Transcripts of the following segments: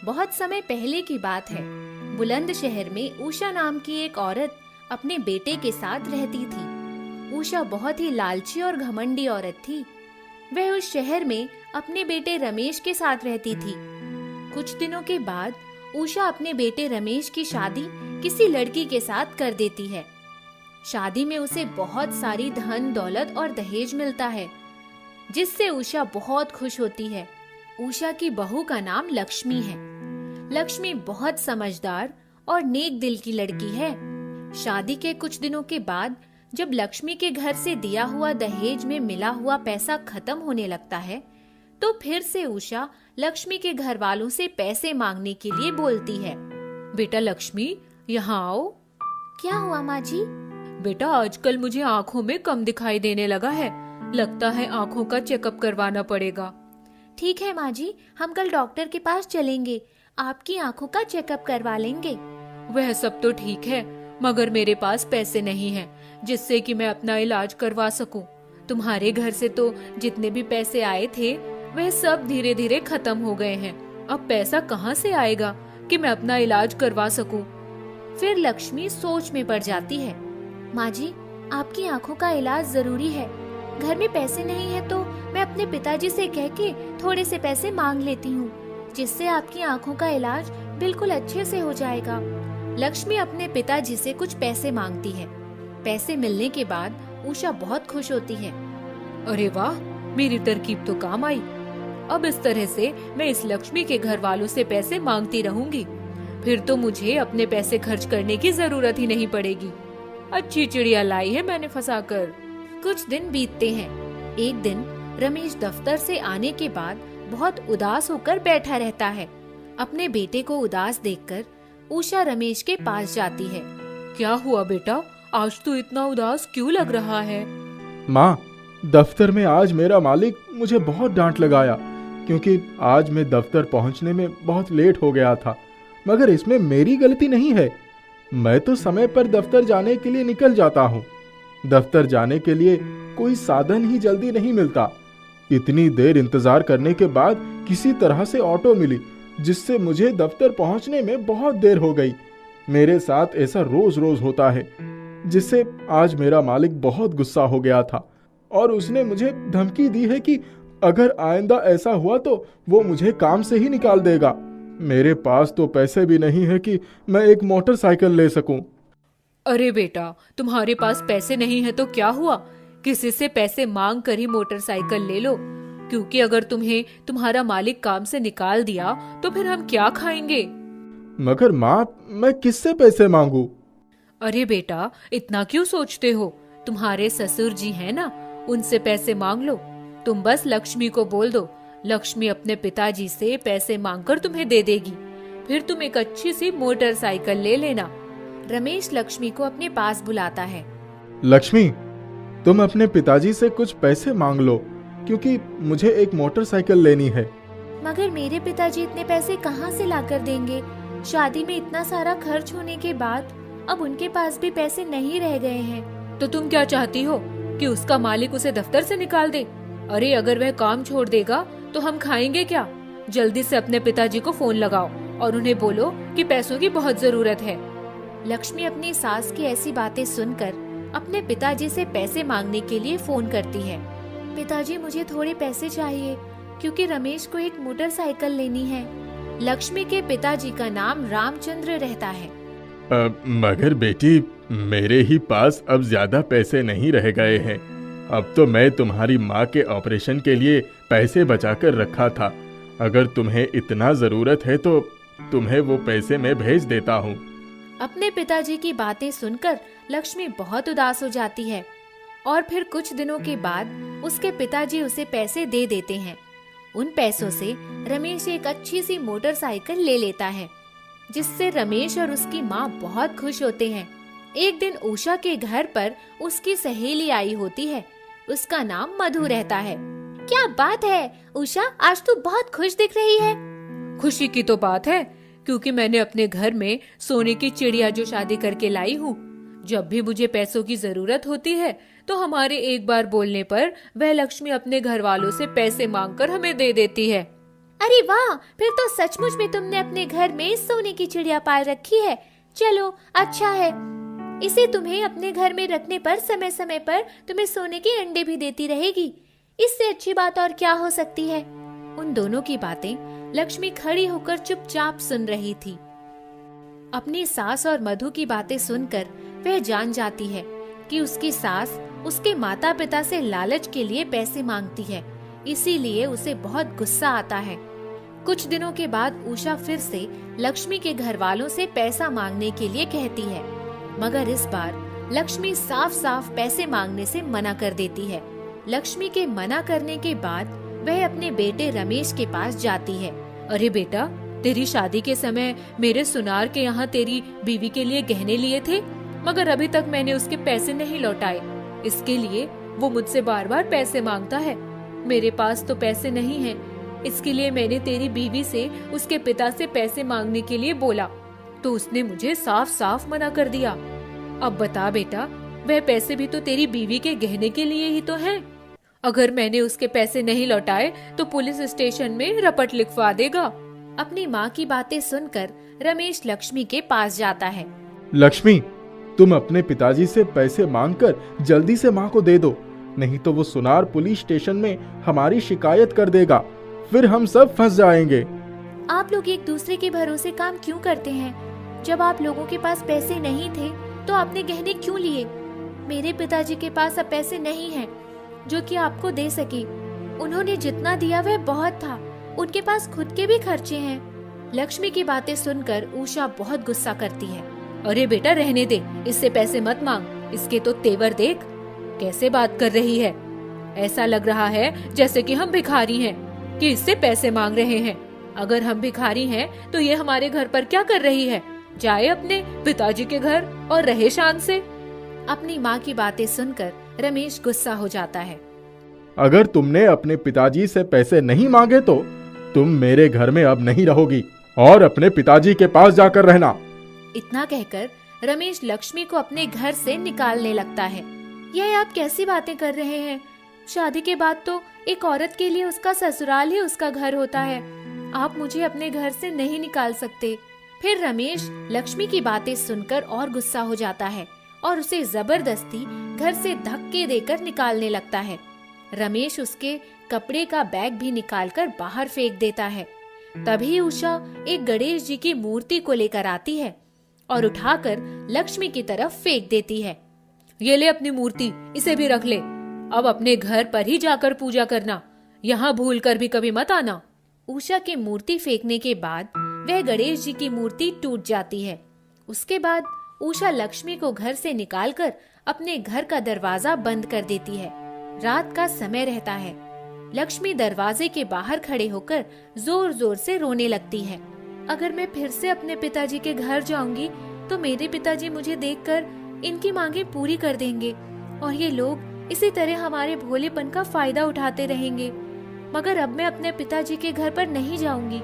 बहुत समय पहले की बात है। बुलंद शहर में उषा नाम की एक औरत अपने बेटे के साथ रहती थी। उषा बहुत ही लालची और घमंडी औरत थी। वह उस शहर में अपने बेटे रमेश के साथ रहती थी। कुछ दिनों के बाद उषा अपने बेटे रमेश की शादी किसी लड़की के साथ कर देती है। शादी में उसे बहुत सारी धन दौलत और दहेज मिलता है, जिससे उषा बहुत खुश होती है। उषा की बहू का नाम लक्ष्मी है। लक्ष्मी बहुत समझदार और नेक दिल की लड़की है। शादी के कुछ दिनों के बाद जब लक्ष्मी के घर से दिया हुआ दहेज में मिला हुआ पैसा खत्म होने लगता है, तो फिर से उषा लक्ष्मी के घर वालों से पैसे मांगने के लिए बोलती है। बेटा लक्ष्मी, यहाँ आओ। क्या हुआ माँ जी? बेटा, आजकल मुझे आँखों में कम दिखाई देने लगा है। लगता है आँखों का चेकअप करवाना पड़ेगा। ठीक है माँ जी, हम कल डॉक्टर के पास चलेंगे, आपकी आँखों का चेकअप करवा लेंगे। वह सब तो ठीक है, मगर मेरे पास पैसे नहीं हैं, जिससे कि मैं अपना इलाज करवा सकूं। तुम्हारे घर से तो जितने भी पैसे आए थे, वह सब धीरे धीरे खत्म हो गए हैं। अब पैसा कहाँ से आएगा कि मैं अपना इलाज करवा सकूं? फिर लक्ष्मी सोच में पड़ जाती है। माँ जी, आपकी आँखों का इलाज जरूरी है। घर में पैसे नहीं है तो मैं अपने पिताजी से कह के थोड़े से पैसे मांग लेती हूँ, जिससे आपकी आँखों का इलाज बिल्कुल अच्छे से हो जाएगा। लक्ष्मी अपने पिताजी से कुछ पैसे मांगती है। पैसे मिलने के बाद उषा बहुत खुश होती है। अरे वाह, मेरी तरकीब तो काम आई। अब इस तरह से मैं इस लक्ष्मी के घर वालों से पैसे मांगती रहूंगी। फिर तो मुझे अपने पैसे खर्च करने की जरूरत ही नहीं पड़ेगी। अच्छी चिड़िया लाई है मैंने फंसाकर। कुछ दिन बीतते हैं। एक दिन रमेश दफ्तर से आने के बाद बहुत उदास होकर बैठा रहता है। अपने बेटे को उदास देखकर उषा रमेश के पास जाती है। क्या हुआ बेटा, आज तो इतना उदास क्यों लग रहा है? माँ, दफ्तर में आज मेरा मालिक मुझे बहुत डांट लगाया, क्योंकि आज मैं दफ्तर पहुंचने में बहुत लेट हो गया था। मगर इसमें मेरी गलती नहीं है। मैं तो समय पर दफ्तर जाने के लिए निकल जाता हूँ। दफ्तर जाने के लिए कोई साधन ही जल्दी नहीं मिलता। इतनी देर इंतजार करने के बाद किसी तरह से ऑटो मिली, जिससे मुझे दफ्तर पहुंचने में बहुत देर हो गई। मेरे साथ ऐसा रोज रोज होता है, जिससे आज मेरा मालिक बहुत गुस्सा हो गया था और उसने मुझे धमकी दी है कि अगर आइंदा ऐसा हुआ तो वो मुझे काम से ही निकाल देगा। मेरे पास तो पैसे भी नहीं है कि मैं एक मोटरसाइकिल ले सकूं। अरे बेटा, तुम्हारे पास पैसे नहीं है तो क्या हुआ? किसी से पैसे मांग कर ही मोटरसाइकिल ले लो, क्योंकि अगर तुम्हें तुम्हारा मालिक काम से निकाल दिया तो फिर हम क्या खाएंगे? मगर माँ, मैं किससे पैसे मांगू? अरे बेटा, इतना क्यों सोचते हो? तुम्हारे ससुर जी हैं ना, उनसे पैसे मांग लो। तुम बस लक्ष्मी को बोल दो, लक्ष्मी अपने पिताजी से पैसे मांगकर तुम्हें दे देगी। फिर तुम एक अच्छी सी मोटरसाइकिल ले लेना। रमेश लक्ष्मी को अपने पास बुलाता है। लक्ष्मी, तुम अपने पिताजी से कुछ पैसे मांग लो, क्योंकि मुझे एक मोटरसाइकिल लेनी है। मगर मेरे पिताजी इतने पैसे कहाँ से लाकर देंगे? शादी में इतना सारा खर्च होने के बाद अब उनके पास भी पैसे नहीं रह गए हैं। तो तुम क्या चाहती हो कि उसका मालिक उसे दफ्तर से निकाल दे? अरे अगर वह काम छोड़ देगा तो हम खाएंगे क्या? जल्दी से अपने पिताजी को फोन लगाओ और उन्हें बोलो कि पैसों की बहुत जरूरत है। लक्ष्मी अपनी सास की ऐसी बातें सुनकर अपने पिताजी से पैसे मांगने के लिए फोन करती है। पिताजी, मुझे थोड़े पैसे चाहिए, क्योंकि रमेश को एक मोटरसाइकिल लेनी है। लक्ष्मी के पिताजी का नाम रामचंद्र रहता है। मगर बेटी, मेरे ही पास अब ज्यादा पैसे नहीं रह गए हैं। अब तो मैं तुम्हारी माँ के ऑपरेशन के लिए पैसे बचाकर रखा था। अगर तुम्हें इतना जरूरत है तो तुम्हें वो पैसे मैं भेज देता हूँ। अपने पिताजी की बातें सुनकर लक्ष्मी बहुत उदास हो जाती है और फिर कुछ दिनों के बाद उसके पिताजी उसे पैसे दे देते हैं। उन पैसों से रमेश एक अच्छी सी मोटरसाइकिल ले लेता है, जिससे रमेश और उसकी माँ बहुत खुश होते हैं। एक दिन उषा के घर पर उसकी सहेली आई होती है। उसका नाम मधु रहता है। क्या बात है उषा, आज तू बहुत खुश दिख रही है। खुशी की तो बात है, क्योंकि मैंने अपने घर में सोने की चिड़िया जो शादी करके लाई हूँ। जब भी मुझे पैसों की जरूरत होती है तो हमारे एक बार बोलने पर वह लक्ष्मी अपने घर वालों से पैसे मांगकर हमें दे देती है। अरे वाह, फिर तो सचमुच में तुमने अपने घर में सोने की चिड़िया पाल रखी है। चलो अच्छा है, इसे तुम्हें अपने घर में रखने पर समय समय पर तुम्हें सोने के अंडे भी देती रहेगी। इससे अच्छी बात और क्या हो सकती है। उन दोनों की बातें लक्ष्मी खड़ी होकर चुपचाप सुन रही थी। अपनी सास और मधु की बातें सुनकर वह जान जाती है कि उसकी सास उसके माता पिता से लालच के लिए पैसे मांगती है, इसीलिए उसे बहुत गुस्सा आता है। कुछ दिनों के बाद उषा फिर से लक्ष्मी के घर वालों से पैसा मांगने के लिए कहती है, मगर इस बार लक्ष्मी साफ साफ पैसे मांगने से मना कर देती है। लक्ष्मी के मना करने के बाद वह अपने बेटे रमेश के पास जाती है। अरे बेटा, तेरी शादी के समय मेरे सुनार के यहाँ तेरी बीवी के लिए गहने लिए थे, मगर अभी तक मैंने उसके पैसे नहीं लौटाए। इसके लिए वो मुझसे बार बार पैसे मांगता है। मेरे पास तो पैसे नहीं हैं, इसके लिए मैंने तेरी बीवी से उसके पिता से पैसे मांगने के लिए बोला, तो उसने मुझे साफ साफ मना कर दिया। अब बता बेटा, वह पैसे भी तो तेरी बीवी के गहने के लिए ही तो हैं। अगर मैंने उसके पैसे नहीं लौटाए तो पुलिस स्टेशन में रपट लिखवा देगा। अपनी माँ की बातें सुनकर रमेश लक्ष्मी के पास जाता है। लक्ष्मी, तुम अपने पिताजी से पैसे मांगकर जल्दी से माँ को दे दो, नहीं तो वो सुनार पुलिस स्टेशन में हमारी शिकायत कर देगा, फिर हम सब फंस जाएंगे। आप लोग एक दूसरे के भरोसे काम क्यों करते हैं? जब आप लोगों के पास पैसे नहीं थे तो आपने गहने क्यों लिए? मेरे पिताजी के पास अब पैसे नहीं हैं जो कि आपको दे सके। उन्होंने जितना दिया वह बहुत था, उनके पास खुद के भी खर्चे हैं। लक्ष्मी की बातें सुनकर उषा बहुत गुस्सा करती है। अरे बेटा रहने दे, इससे पैसे मत मांग, इसके तो तेवर देख, कैसे बात कर रही है। ऐसा लग रहा है जैसे कि हम भिखारी हैं कि इससे पैसे मांग रहे हैं। अगर हम भिखारी हैं तो ये हमारे घर पर क्या कर रही है? जाए अपने पिताजी के घर और रहे शान से। अपनी माँ की बातें सुनकर रमेश गुस्सा हो जाता है। अगर तुमने अपने पिताजी से पैसे नहीं मांगे तो तुम मेरे घर में अब नहीं रहोगी और अपने पिताजी के पास जाकर रहना। इतना कहकर रमेश लक्ष्मी को अपने घर से निकालने लगता है। यह आप कैसी बातें कर रहे हैं? शादी के बाद तो एक औरत के लिए उसका ससुराल ही उसका घर होता है। आप मुझे अपने घर से नहीं निकाल सकते। फिर रमेश लक्ष्मी की बातें सुनकर और गुस्सा हो जाता है और उसे जबरदस्ती घर से धक्के देकर निकालने लगता है। रमेश उसके कपड़े का बैग भी निकालकर बाहर फेंक देता है। तभी उषा एक गणेश जी की मूर्ति को लेकर आती है और उठाकर लक्ष्मी की तरफ फेंक देती है। ये ले अपनी मूर्ति, इसे भी रख ले। अब अपने घर पर ही जाकर पूजा करना, यहाँ भूल कर भी कभी मत आना। उषा की मूर्ति फेंकने के बाद वह गणेश जी की मूर्ति टूट जाती है। उसके बाद उषा लक्ष्मी को घर से निकालकर अपने घर का दरवाजा बंद कर देती है। रात का समय रहता है। लक्ष्मी दरवाजे के बाहर खड़े होकर जोर जोर से रोने लगती है। अगर मैं फिर से अपने पिताजी के घर जाऊंगी तो मेरे पिताजी मुझे देखकर इनकी मांगे पूरी कर देंगे और ये लोग इसी तरह हमारे भोलेपन का फायदा उठाते रहेंगे। मगर अब मैं अपने पिताजी के घर पर नहीं जाऊंगी।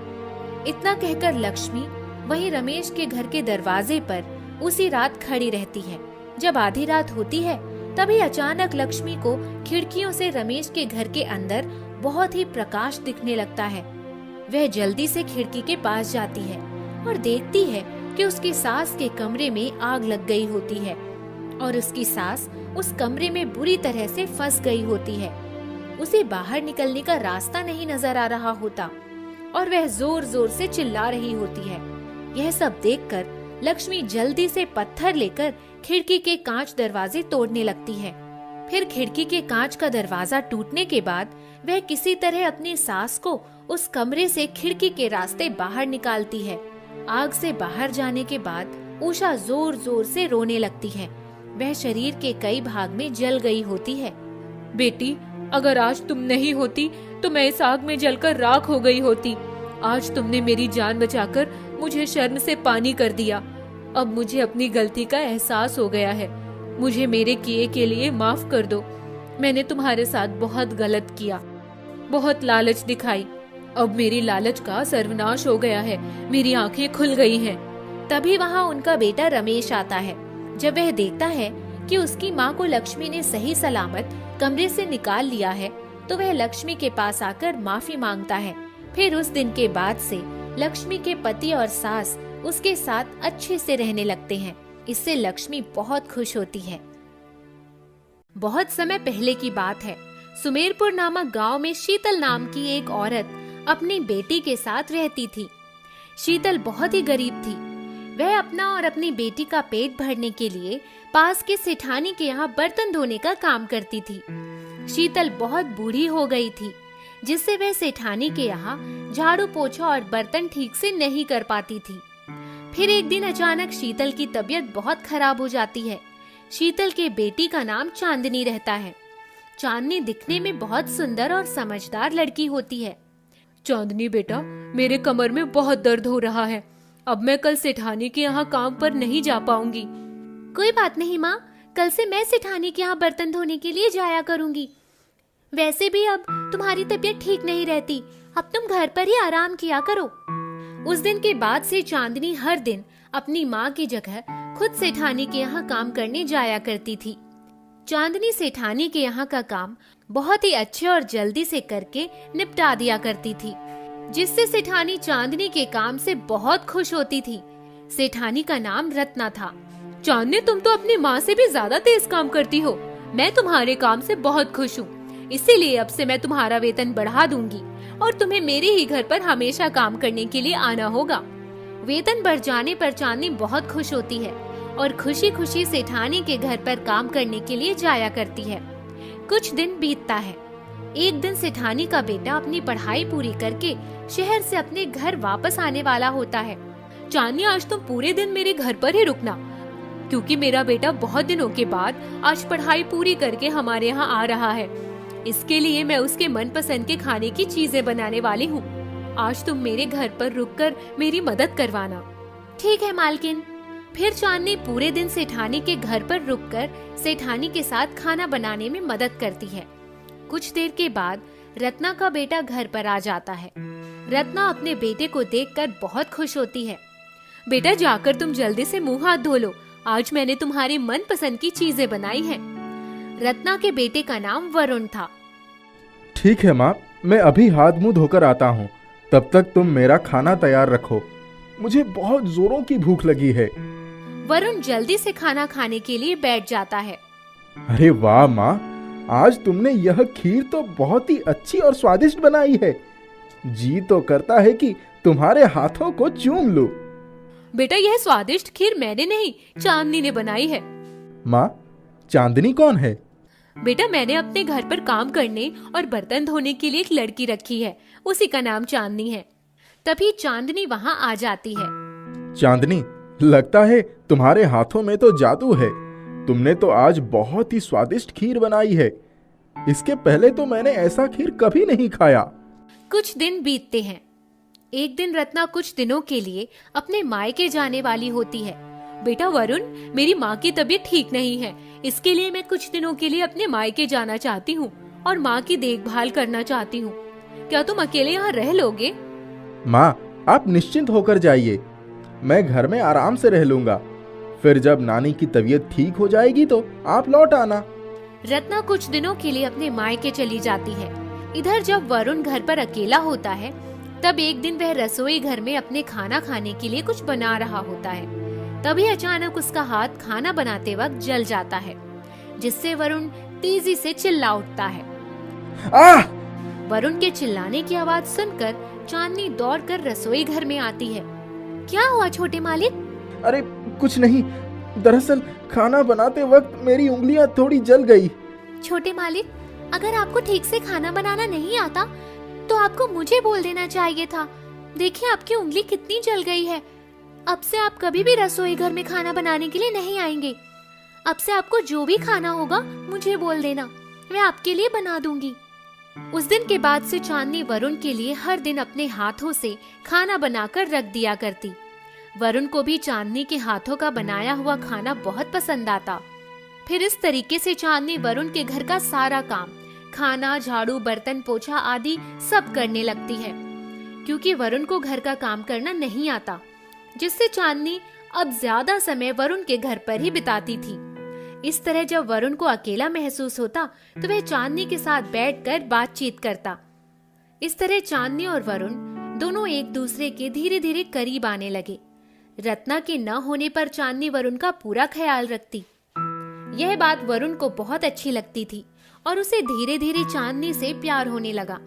इतना कहकर लक्ष्मी वहीं रमेश के घर के दरवाजे पर उसी रात खड़ी रहती है। जब आधी रात होती है तभी अचानक लक्ष्मी को खिड़कियों से रमेश के घर के अंदर बहुत ही प्रकाश दिखने लगता है। वह जल्दी से खिड़की के पास जाती है और देखती है कि उसकी सास के कमरे में आग लग गई होती है और उसकी सास उस कमरे में बुरी तरह से फंस गई होती है। उसे बाहर निकलने का रास्ता नहीं नजर आ रहा होता और वह जोर जोर से चिल्ला रही होती है। यह सब देखकर लक्ष्मी जल्दी से पत्थर लेकर खिड़की के कांच दरवाजे तोड़ने लगती है। फिर खिड़की के कांच का दरवाजा टूटने के बाद वह किसी तरह अपनी सास को उस कमरे से खिड़की के रास्ते बाहर निकालती है। आग से बाहर जाने के बाद उषा जोर जोर से रोने लगती है। वह शरीर के कई भाग में जल गई होती है। बेटी, अगर आज तुम नहीं होती तो मैं इस आग में जलकर राख हो गई होती। आज तुमने मेरी जान बचाकर मुझे शर्म से पानी कर दिया। अब मुझे अपनी गलती का एहसास हो गया है। मुझे मेरे किए के लिए माफ कर दो। मैंने तुम्हारे साथ बहुत गलत किया, बहुत लालच दिखाई। अब मेरी लालच का सर्वनाश हो गया है। मेरी आंखें खुल गई हैं। तभी वहाँ उनका बेटा रमेश आता है। जब वह देखता है कि उसकी माँ को लक्ष्मी ने सही सलामत कमरे से निकाल लिया है तो वह लक्ष्मी के पास आकर माफी मांगता है फिर उस दिन के बाद से लक्ष्मी के पति और सास उसके साथ अच्छे से रहने लगते हैं। इससे लक्ष्मी बहुत खुश होती है। बहुत समय पहले की बात है। सुमेरपुर नामक गांव में शीतल नाम की एक औरत अपनी बेटी के साथ रहती थी। शीतल बहुत ही गरीब थी। वह अपना और अपनी बेटी का पेट भरने के लिए पास के सेठानी के यहाँ बर्तन धोने का काम करती थी। शीतल बहुत बूढ़ी हो गई थी, जिससे वह सेठानी के यहाँ झाड़ू पोछा और बर्तन ठीक से नहीं कर पाती थी। फिर एक दिन अचानक शीतल की तबीयत बहुत खराब हो जाती है। शीतल के बेटी का नाम चांदनी रहता है। चांदनी दिखने में बहुत सुंदर और समझदार लड़की होती है। चांदनी बेटा, मेरे कमर में बहुत दर्द हो रहा है। अब मैं कल सेठानी के यहाँ काम पर नहीं जा पाऊंगी। कोई बात नहीं माँ, कल से मैं सेठानी के यहाँ बर्तन धोने के लिए जाया करूंगी। वैसे भी अब तुम्हारी तबीयत ठीक नहीं रहती, अब तुम घर पर ही आराम किया करो। उस दिन के बाद से चांदनी हर दिन अपनी माँ की जगह खुद सेठानी के यहाँ काम करने जाया करती थी। चांदनी सेठानी के यहाँ का काम बहुत ही अच्छे और जल्दी से करके निपटा दिया करती थी, जिससे सेठानी चांदनी के काम से बहुत खुश होती थी। सेठानी का नाम रत्ना था। चांदनी, तुम तो अपनी माँ से भी ज्यादा तेज काम करती हो। मैं तुम्हारे काम से बहुत खुश हूँ, इसीलिए अब से मैं तुम्हारा वेतन बढ़ा दूंगी और तुम्हें मेरे ही घर पर हमेशा काम करने के लिए आना होगा। वेतन बढ़ जाने पर चांदनी बहुत खुश होती है और खुशी खुशी सेठानी के घर पर काम करने के लिए जाया करती है। कुछ दिन बीतता है। एक दिन सेठानी का बेटा अपनी पढ़ाई पूरी करके शहर से अपने घर वापस आने वाला होता है। चांदनी, आज तुम पूरे दिन मेरे घर पर ही रुकना, क्योंकि मेरा बेटा बहुत दिनों के बाद आज पढ़ाई पूरी करके हमारे यहाँ आ रहा है। इसके लिए मैं उसके मनपसंद के खाने की चीजें बनाने वाली हूँ। आज तुम मेरे घर पर रुककर मेरी मदद करवाना। ठीक है मालकिन। फिर चांदनी पूरे दिन सेठानी के घर पर रुककर सेठानी के साथ खाना बनाने में मदद करती है। कुछ देर के बाद रत्ना का बेटा घर पर आ जाता है। रत्ना अपने बेटे को देखकर बहुत खुश होती है। बेटा, जाकर तुम जल्दी से मुंह हाथ धो लो, आज मैंने तुम्हारी मनपसंद की चीजें बनाई हैं। रत्ना के बेटे का नाम वरुण था। ठीक है माँ, मैं अभी हाथ मुंह धोकर आता हूँ। तब तक तुम मेरा खाना तैयार रखो, मुझे बहुत जोरों की भूख लगी है। वरुण जल्दी से खाना खाने के लिए बैठ जाता है। अरे वाह माँ, आज तुमने यह खीर तो बहुत ही अच्छी और स्वादिष्ट बनाई है। जी तो करता है कि तुम्हारे हाथों को चूम लूं। बेटा, यह स्वादिष्ट खीर मैंने नहीं, चांदनी ने बनाई है। माँ, चांदनी कौन है? बेटा, मैंने अपने घर पर काम करने और बर्तन धोने के लिए एक लड़की रखी है, उसी का नाम चांदनी है। तभी चांदनी वहाँ आ जाती है। चांदनी, लगता है तुम्हारे हाथों में तो जादू है। तुमने तो आज बहुत ही स्वादिष्ट खीर बनाई है। इसके पहले तो मैंने ऐसा खीर कभी नहीं खाया। कुछ दिन बीतते हैं। एक दिन रत्ना कुछ दिनों के लिए अपने मायके जाने वाली होती है। बेटा वरुण, मेरी माँ की तबीयत ठीक नहीं है, इसके लिए मैं कुछ दिनों के लिए अपने मायके जाना चाहती हूँ और माँ की देखभाल करना चाहती हूँ। क्या तुम अकेले यहाँ रह लोगे? माँ, आप निश्चिंत होकर जाइए, मैं घर में आराम से रह लूंगा। फिर जब नानी की तबीयत ठीक हो जाएगी तो आप लौट आना। रत्ना कुछ दिनों के लिए अपने मायके चली जाती है। इधर जब वरुण घर पर अकेला होता है, तब एक दिन वह रसोई घर में अपने खाना खाने के लिए कुछ बना रहा होता है। तभी अचानक उसका हाथ खाना बनाते वक्त जल जाता है, जिससे वरुण तेजी से चिल्ला उठता है। आह! वरुण के चिल्लाने की आवाज सुनकर चांदनी दौड़कर रसोई घर में आती है। क्या हुआ छोटे मालिक? अरे कुछ नहीं, दरअसल खाना बनाते वक्त मेरी उंगलियां थोड़ी जल गई। छोटे मालिक, अगर आपको ठीक से खाना बनाना नहीं आता तो आपको मुझे बोल देना चाहिए था। देखिए आपकी उंगली कितनी जल गई है। अब से आप कभी भी रसोई घर में खाना बनाने के लिए नहीं आएंगे। अब से आपको जो भी खाना होगा मुझे बोल देना, मैं आपके लिए बना दूंगी। उस दिन के बाद से चांदनी वरुण के लिए हर दिन अपने हाथों से खाना बनाकर रख दिया करती। वरुण को भी चांदनी के हाथों का बनाया हुआ खाना बहुत पसंद आता। फिर इस तरीके से चांदनी वरुण के घर का सारा काम, खाना, झाड़ू, बर्तन, पोछा आदि सब करने लगती है, क्योंकि वरुण को घर का काम करना नहीं आता, जिससे चांदनी अब ज्यादा समय वरुण के घर पर ही बिताती थी। इस तरह जब वरुण को अकेला महसूस होता तो वह चांदनी के साथ बैठकर बातचीत करता। इस तरह चांदनी और वरुण दोनों एक दूसरे के धीरे धीरे करीब आने लगे। रत्ना के न होने पर चांदनी वरुण का पूरा ख्याल रखती। यह बात वरुण को बहुत अच्छी लगती थी और उसे धीरे धीरे चांदनी से प्यार होने लगा।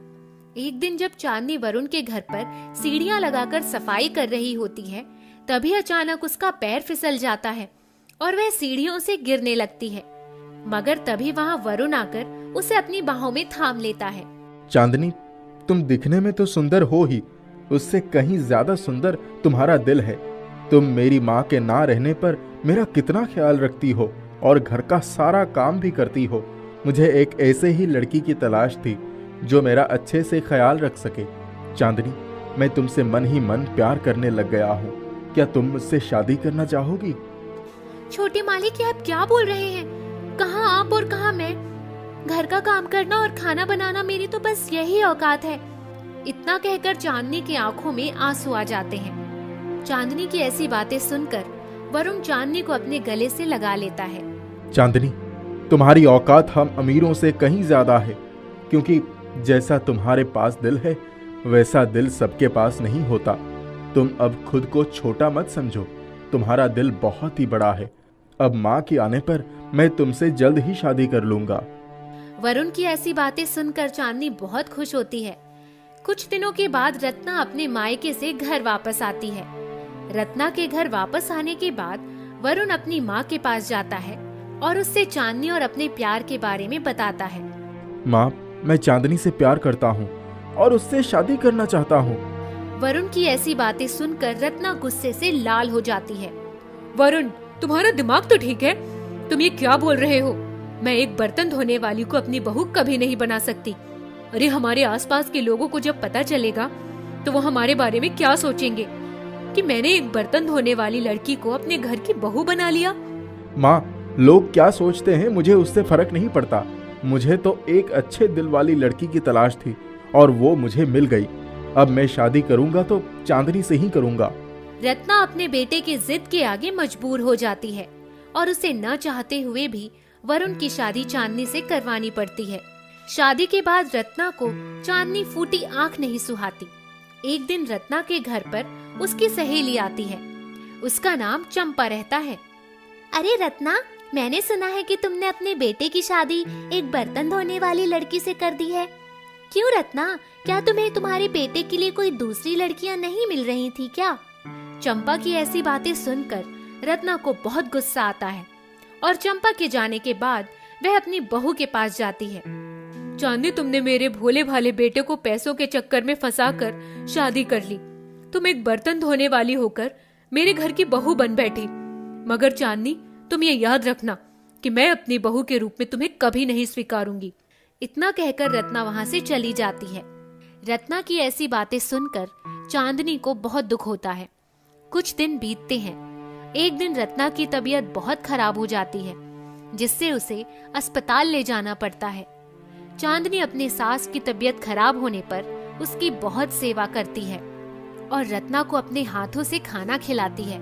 एक दिन जब चांदनी वरुण के घर पर सीढ़ियां लगाकर सफाई कर रही होती है, तभी अचानक उसका पैर फिसल जाता है और वह सीढ़ियों से गिरने लगती है। मगर तभी वहां वरुण आकर उसे अपनी बाहों में थाम लेता है। चांदनी, तुम दिखने में तो सुंदर हो ही, उससे कहीं ज्यादा सुंदर तुम्हारा दिल है। तुम मेरी माँ के ना रहने पर मेरा कितना ख्याल रखती हो और घर का सारा काम भी करती हो। मुझे एक ऐसे ही लड़की की तलाश थी जो मेरा अच्छे से ख्याल रख सके। चांदनी, मैं तुमसे मन ही मन प्यार करने लग गया हूँ। क्या तुम मुझसे शादी करना चाहोगी? छोटे मालिक, ये आप क्या बोल रहे हैं? कहाँ आप और कहाँ मैं? घर का काम करना और खाना बनाना मेरी तो बस यही औकात है। इतना कहकर चांदनी की आंखों में आंसू आ जाते हैं। चांदनी की ऐसी बातें सुनकर वरुण चांदनी को अपने गले से लगा लेता है। चांदनी, तुम्हारी औकात हम अमीरों से कहीं ज्यादा है, क्योंकि जैसा तुम्हारे पास दिल है वैसा दिल सबके पास नहीं होता। तुम अब खुद को छोटा मत समझो, तुम्हारा दिल बहुत ही बड़ा है। अब माँ के आने पर मैं तुमसे जल्द ही शादी कर लूंगा। वरुण की ऐसी बातें सुनकर चांदनी बहुत खुश होती है। कुछ दिनों के बाद रत्ना अपने मायके से घर वापस आती है। रत्ना के घर वापस आने के बाद वरुण अपनी माँ के पास जाता है और उससे चांदनी और अपने प्यार के बारे में बताता है। माँ, मैं चांदनी से प्यार करता हूँ और उससे शादी करना चाहता हूँ। वरुण की ऐसी बातें सुनकर रत्ना गुस्से से लाल हो जाती है। वरुण, तुम्हारा दिमाग तो ठीक है? तुम ये क्या बोल रहे हो? मैं एक बर्तन धोने वाली को अपनी बहू कभी नहीं बना सकती। अरे, हमारे आसपास के लोगों को जब पता चलेगा तो वो हमारे बारे में क्या सोचेंगे कि मैंने एक बर्तन धोने वाली लड़की को अपने घर की बहू बना लिया। माँ, लोग क्या सोचते हैं मुझे उससे फर्क नहीं पड़ता। मुझे तो एक अच्छे दिल वाली लड़की की तलाश थी और वो मुझे मिल गई। अब मैं शादी करूंगा तो चांदनी से ही करूंगा। रत्ना अपने बेटे की जिद के आगे मजबूर हो जाती है और उसे न चाहते हुए भी वरुण की शादी चांदनी से करवानी पड़ती है। शादी के बाद रत्ना को चांदनी फूटी आंख नहीं सुहाती। एक दिन रत्ना के घर पर उसकी सहेली आती है। उसका नाम चंपा रहता है। अरे रत्ना, मैंने सुना है कि तुमने अपने बेटे की शादी एक बर्तन धोने वाली लड़की से कर दी है। क्यों रत्ना, क्या तुम्हें तुम्हारे बेटे के लिए कोई दूसरी लड़कियां नहीं मिल रही थी क्या? चंपा की ऐसी बातें सुनकर रत्ना को बहुत गुस्सा आता है और चंपा के जाने के बाद वह अपनी बहू के पास जाती है। चांदनी, तुमने मेरे भोले भाले बेटे को पैसों के चक्कर में फंसाकर शादी कर ली। तुम एक बर्तन धोने वाली होकर मेरे घर की बहू बन बैठी। मगर चांदनी, तुम ये याद रखना कि मैं अपनी बहू के रूप में तुम्हें कभी नहीं स्वीकारूंगी। इतना कहकर रत्ना वहां से चली जाती है। रत्ना की ऐसी बातें सुनकर चांदनी को बहुत दुख होता है। कुछ दिन बीतते हैं। एक दिन रत्ना की तबीयत बहुत खराब हो जाती है, जिससे उसे अस्पताल ले जाना पड़ता है। चांदनी अपने सास की तबीयत खराब होने पर उसकी बहुत सेवा करती है और रत्ना को अपने हाथों से खाना खिलाती है।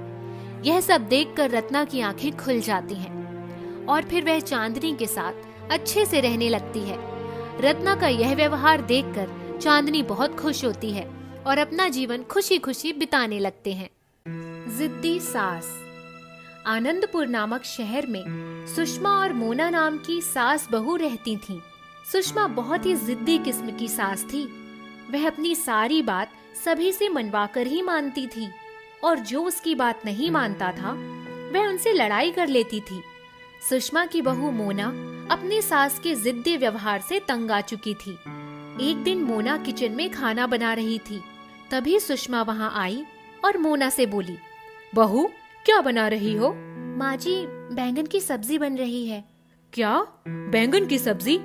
यह सब देखकर रत्ना की आंखें खुल जाती हैं और फिर वह चांदनी के साथ अच्छे से रहने लगती है। रत्ना का यह व्यवहार देखकर चांदनी बहुत खुश होती है और अपना जीवन खुशी खुशी बिताने लगते हैं। जिद्दी सास। आनंदपुर नामक शहर में सुषमा और मोना नाम की सास बहू रहती थीं। सुषमा बहुत ही जिद्दी किस्म की सास थी। वह अपनी सारी बात सभी से मनवाकर ही मानती थी और जो उसकी बात नहीं मानता था वह उनसे लड़ाई कर लेती थी। सुषमा की बहू मोना अपनी सास के जिद्दी व्यवहार से तंग आ चुकी थी। एक दिन मोना किचन में खाना बना रही थी। तभी सुषमा वहां आई और मोना से बोली, बहू, क्या बना रही हो? माँ जी, बैंगन की सब्जी बन रही है। क्या? बैंगन की सब्जी?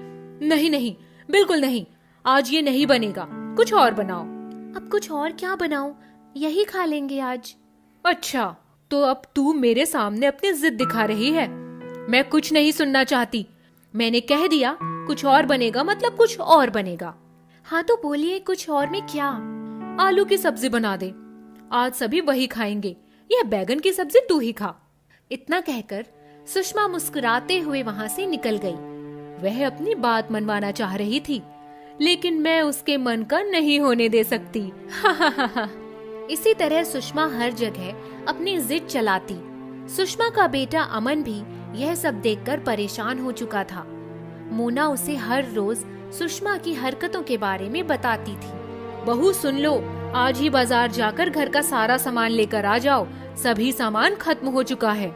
नहीं नहीं, बिल्कुल नहीं, आज ये नहीं बनेगा, कुछ और बनाओ। अब कुछ और क्या बनाऊं? यही खा लेंगे आज। अच्छा, तो अब तू मेरे सामने अपनी जिद दिखा रही है। मैं कुछ नहीं सुनना चाहती। मैंने कह दिया कुछ और बनेगा मतलब कुछ और बनेगा। हाँ तो बोलिए, कुछ और में क्या? आलू की सब्जी बना दे, आज सभी वही खाएंगे। यह बैगन की सब्जी तू ही खा। इतना कहकर सुषमा मुस्कुराते हुए वहां से निकल गई। वह अपनी बात मनवाना चाह रही थी, लेकिन मैं उसके मन का नहीं होने दे सकती। इसी तरह सुषमा हर जगह अपनी जिद चलाती। सुषमा का बेटा अमन भी यह सब देखकर परेशान हो चुका था। मोना उसे हर रोज सुषमा की हरकतों के बारे में बताती थी। बहू सुन लो, आज ही बाजार जाकर घर का सारा सामान लेकर आ जाओ, सभी सामान खत्म हो चुका है।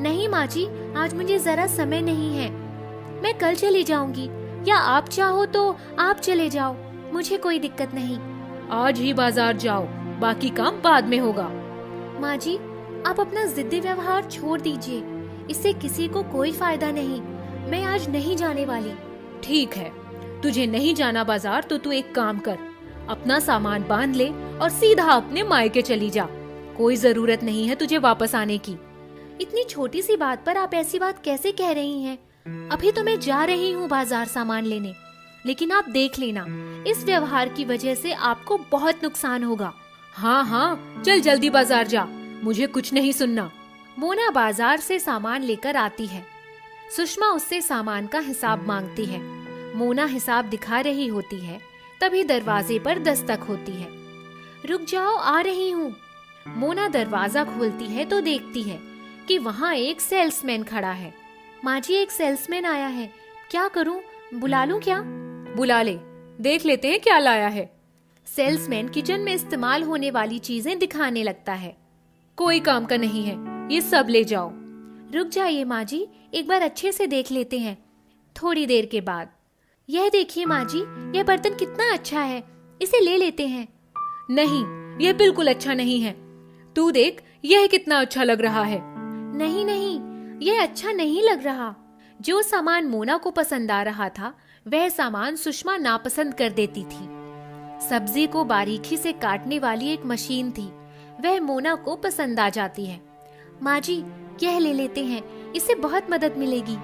नहीं माँ जी, आज मुझे जरा समय नहीं है, मैं कल चली जाऊंगी, या आप चाहो तो आप चले जाओ, मुझे कोई दिक्कत नहीं। आज ही बाजार जाओ, बाकी काम बाद में होगा। माँ जी, आप अपना जिद्दी व्यवहार छोड़ दीजिए, इससे किसी को कोई फायदा नहीं। मैं आज नहीं जाने वाली। ठीक है, तुझे नहीं जाना बाजार तो तू एक काम कर, अपना सामान बांध ले और सीधा अपने मायके चली जा। कोई जरूरत नहीं है तुझे वापस आने की। इतनी छोटी सी बात पर आप ऐसी बात कैसे कह रही हैं? अभी तो मैं जा रही हूँ बाजार सामान लेने, लेकिन आप देख लेना, इस व्यवहार की वजह से आपको बहुत नुकसान होगा। हाँ हाँ, चल जल्दी बाजार जा, मुझे कुछ नहीं सुनना। मोना बाजार से सामान लेकर आती है। सुषमा उससे सामान का हिसाब मांगती है। मोना हिसाब दिखा रही होती है, तभी दरवाजे पर दस्तक होती है। रुक जाओ, आ रही हूँ। मोना दरवाजा खोलती है तो देखती है कि वहाँ एक सेल्समैन खड़ा है। माँ जी, एक सेल्समैन आया है, क्या करूँ, बुला लूँ क्या? बुला ले, देख लेते हैं क्या लाया है। सेल्समैन किचन में इस्तेमाल होने वाली चीजें दिखाने लगता है। कोई काम का नहीं है, ये सब ले जाओ। रुक जाइए माँ जी, एक बार अच्छे से देख लेते हैं। थोड़ी देर के बाद, यह देखिए माँ जी, यह बर्तन कितना अच्छा है, इसे ले लेते हैं। नहीं, यह बिल्कुल अच्छा नहीं है। तू देख, यह कितना अच्छा लग रहा है। नहीं नहीं, यह अच्छा नहीं लग रहा। जो सामान मोना को पसंद आ रहा था, वह सामान सुषमा नापसंद कर देती थी। सब्जी को बारीकी से काटने वाली एक मशीन थी, वह मोना को पसंद आ जाती है। माँ जी, यह ले लेते हैं, इससे बहुत मदद मिलेगी।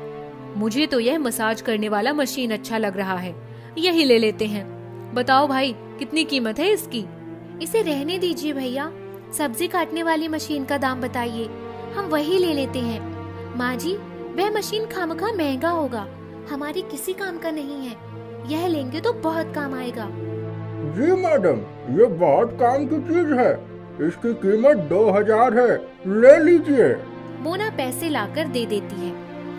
मुझे तो यह मसाज करने वाला मशीन अच्छा लग रहा है, यही ले लेते हैं। बताओ भाई, कितनी कीमत है इसकी? इसे रहने दीजिए भैया, सब्जी काटने वाली मशीन का दाम बताइए, हम वही ले लेते हैं। माँ जी, वह मशीन खामखा महंगा होगा, हमारी किसी काम का नहीं है, यह लेंगे तो बहुत काम आएगा। जी मैडम, ये बहुत काम की चीज है, इसकी कीमत 2000 है, ले लीजिए। मोना पैसे लाकर दे देती है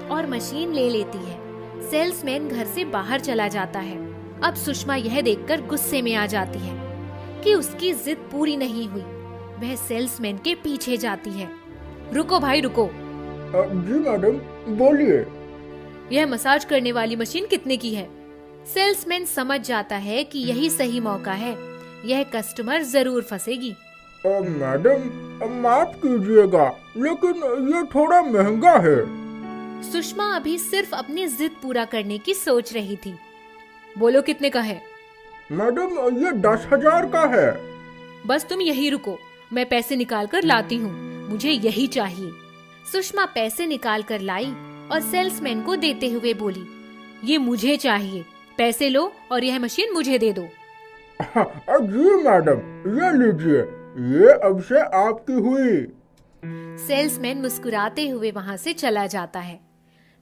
और मशीन ले लेती है। सेल्समैन घर से बाहर चला जाता है। अब सुषमा यह देखकर गुस्से में आ जाती है कि उसकी जिद पूरी नहीं हुई। वह सेल्समैन के पीछे जाती है। रुको भाई रुको। जी मैडम, बोलिए। यह मसाज करने वाली मशीन कितने की है? सेल्समैन समझ जाता है कि यही सही मौका है, यह कस्टमर जरूर फंसेगी। मैडम, माफ कीजिएगा, लेकिन ये थोड़ा महंगा है। सुषमा अभी सिर्फ अपनी जिद पूरा करने की सोच रही थी। बोलो कितने का है? मैडम, ये 10,000 का है। बस तुम यही रुको, मैं पैसे निकाल कर लाती हूँ, मुझे यही चाहिए। सुषमा पैसे निकाल कर लाई और सेल्समैन को देते हुए बोली, ये मुझे चाहिए, पैसे लो और यह मशीन मुझे दे दो। जी मैडम, ये लीजिए, ये अब से आपकी हुई। सेल्समैन मुस्कुराते हुए वहाँ से चला जाता है।